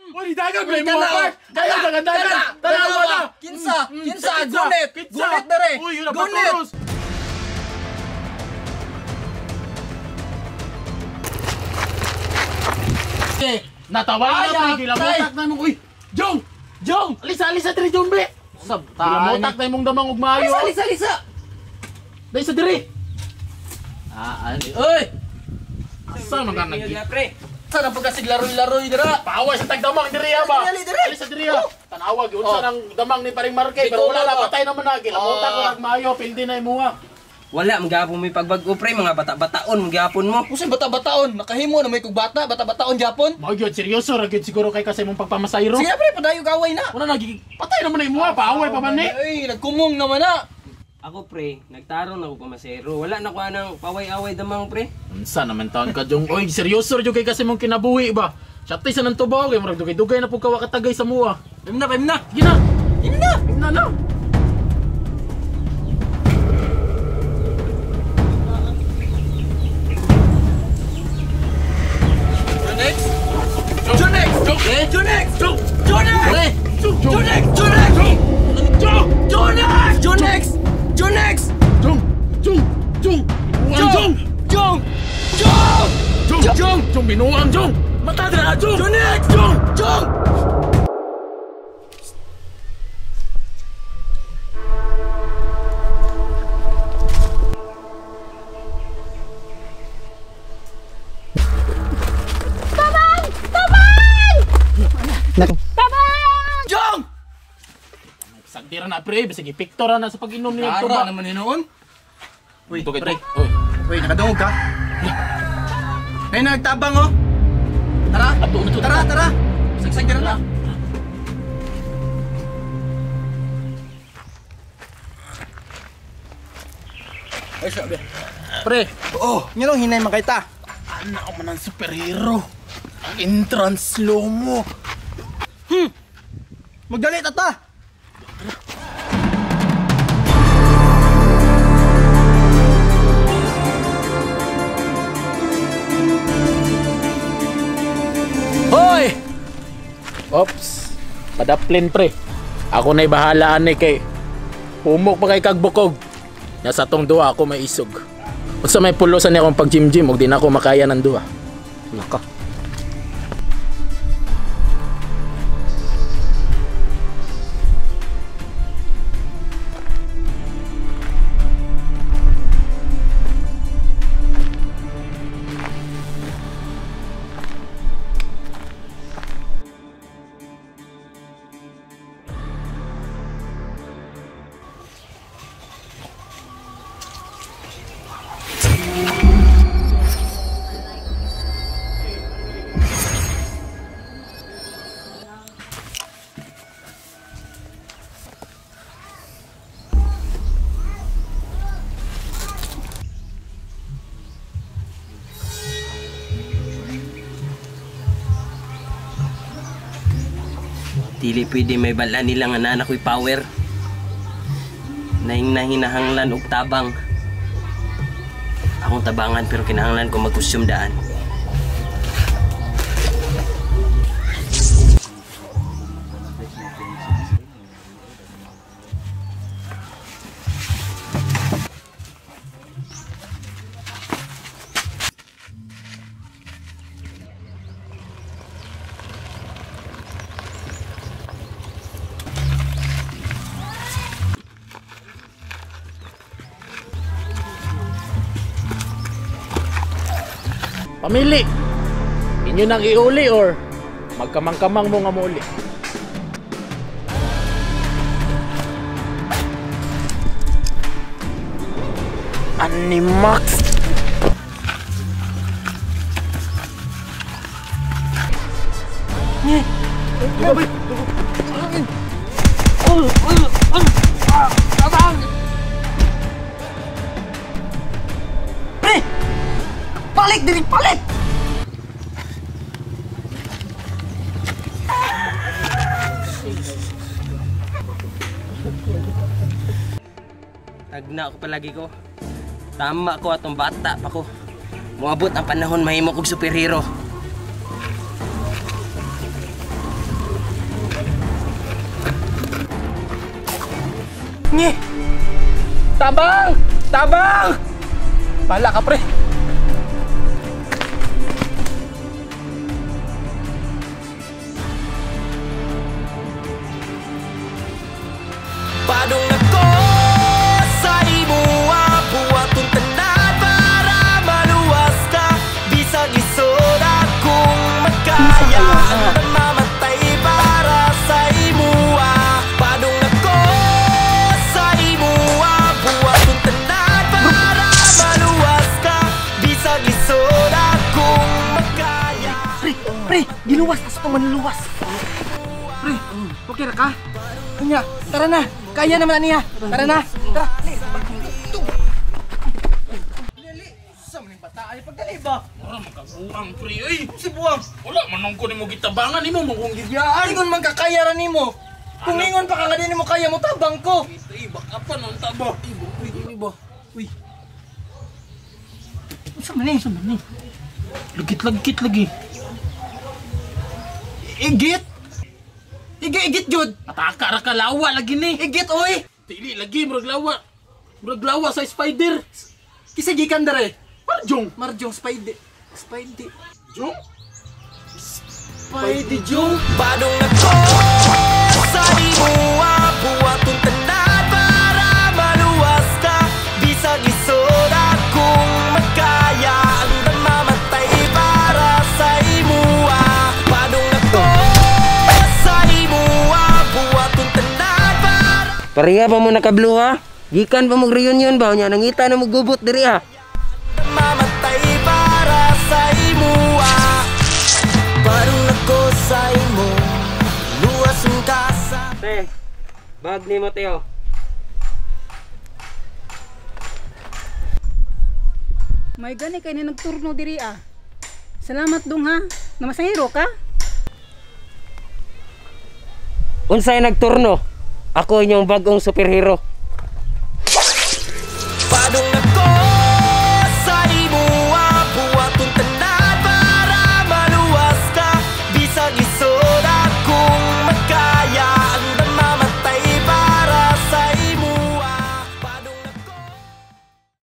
Uy, dagan pre mo pa. Kaya dagan. Tanawa na. Kinsa, gunit. Gunit dere. Uy, yun na Gunit. paturos. Natawag na pre, gilamutak na mong uy. Jong! Alisa diri Jong be. Gilamutak na mong damang ug maayo. Lisa. Dai sa diri. Ani. Oy. Asa man ka Pre. Sana pagkasig laroy-laroy dira. Paaway sa tagdamang diri ba? Alisa diri. Tanawa gyud sa nang damang ni paring Marque pero wala na patay naman na gilamutak ko ug maayo pildi na imuha. Wala, magapon may pagbag-o pre, mga bata-bataon, magapon mo. Usa bata-bataon, nakahimo na may kog bata-bataon Japon. Mao gyud seryoso ra gyud siguro kay kasi mong pagpamasayro. Sige pre, padayo kaway na. Una nagi patay naman na imuha, paaway pa man ni. Ay, nagkumong naman na. Ako pre, nagtarong ako pamasero. Wala na ko anang paway-away damang pre. Unsa naman taon ka Jong? Oy, seryoso ra gyud kay kasi mong kinabuhi ba? Chatay sa nang tubaw kay murag dugay-dugay na pug kawa katagay sa muha. Pahim na. Gina. Imna Na. Jong, binuang Jong! Mata na Jong! Jong! Jong! Sagdira na pre, bisig ipiktora na sa pag-inom niya. Kara naman ni noon. Uy, Pre. pre. Uy, nakadungog ka? May nagtabang oh. Tara. Ato na to. Tara. Sagsag ka na. Ay, sabi. Pre, Oh, ngilong hinay makita. anak ko man ang superhero. Ang entrance slow mo. Magdalit ata. Hoy! Ops. Padaplin pre. Ako na'y bahalaan ni kay. Humok pa kay kagbukog. Nasa tong duha ako may isog. Unsa may pulosan ni akong pag-gym ug di na ako makaya ng duha. Naka. Dili pwede may bala nilang anak ko'y power. Naing nahinahanglan og tabang. Akong tabangan pero kinahanglan ko mag-costume daan. Pamili. Inyo nang iuli or magkamang-kamang mo nga muli. Animax. Balik diri, balik. Tagna ako palagi ko. Tama ko atong bata pa ko. Moabot ang panahon mahimo kog superhero. Ngi. Tabang! Tabang! Bahala ka, pre. Padung ako sa imo buhaton tanan para maluwas ka. Bisag isod akong magkaya ang mamatay para sa imo. Padung ako sa imo buhaton tanan para maluwas ka. Bisag isod akong magkaya. Pre, giluwas tas itong manluwas. Pre, okay ra ka? Kanya, tara na. Kaya naman niya. Tara na. Tara. Dali. Sa maning bata ay pagdali ba? Wala magkabuang, pre. Ay, Si Buwang. wala manong ko ni mo gitabangan ni mo mong gibiyaan. Ingon man kakaya ra nimo. Kung ingon pa ka nga din mo kaya mo tabang ko. Ay, baka pa nang tabo. Uy, ba? Uy. Sa maning, sa maning. Lagkit lagi. Igit. Igit jud. Ataka ra ka lawa lagi ni. Igit oy. Dili lagi murag lawa. Murag lawa sa spider. Kisa gikan dere. Marjong. Marjong Spidey. Spidey. Jong. Spidey Jong. Padung ako sa imo buhaton tanan para maluwas ka. Bisag isod akong magkaya ang mamatay para sa imo. Padung ako sa imo buhaton tanan para Pareha pa mo nakabluha? Gikan pa mo reunion ba? Nya nangita na mo gubot diri ha. mamatay para sa imo. Padung ako sa imo luwas ang kasa. Te, bag ni mo Teo. May gani kay ni nagturno diri ah. Salamat dong ha. Namasahiro ka? Unsay nagturno? Ako inyong bagong superhero. Padung ako